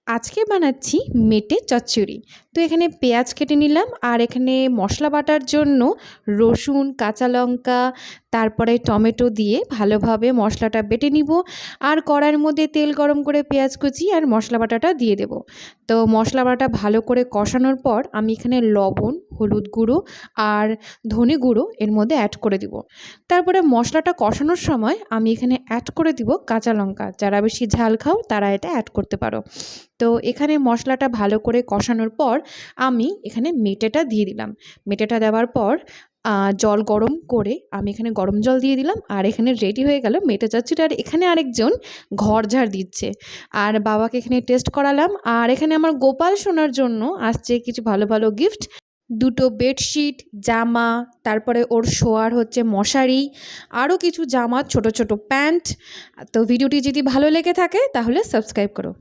আজকে বানাচ্ছি মেটে চচ্চড়ি। তো এখানে পেঁয়াজ কেটে নিলাম আর এখানে মশলা বাটার জন্য রসুন, কাঁচা লঙ্কা, তারপরে টমেটো দিয়ে ভালোভাবে মশলাটা বেটে নিব। আর কড়াইয়ের মধ্যে তেল গরম করে পেঁয়াজ কুচি আর মশলা বাটাটা দিয়ে দেব। তো মশলা বাটা ভালো করে কষানোর পর আমি এখানে লবণ, হলুদ গুঁড়ো আর ধনে গুঁড়ো এর মধ্যে অ্যাড করে দিব। তারপরে মশলাটা কষানোর সময় আমি এখানে অ্যাড করে দিব কাঁচা লঙ্কা। যারা বেশি ঝাল খাও তারা এটা অ্যাড করতে পারো। তো এখানে মশলাটা ভালো করে কষানোর পর আমি এখানে মেটেটা দিয়ে দিলাম। মেটেটা দেওয়ার পর জল গরম করে আমি এখানে গরম জল দিয়ে দিলাম আর এখানে রেডি হয়ে গেল মেটে চচ্চড়ি। আর এখানে আরেকজন ঘর ঝাড় দিচ্ছে আর বাবাকে এখানে টেস্ট করালাম। আর এখানে আমার গোপাল সোনার জন্য আসছে কিছু ভালো ভালো গিফট, দুটো বেডশিট, জামা, তারপরে ওর শোয়ার হচ্ছে মশারি, আরও কিছু জামা, ছোট ছোট প্যান্ট। তো ভিডিওটি যদি ভালো লেগে থাকে তাহলে সাবস্ক্রাইব করো।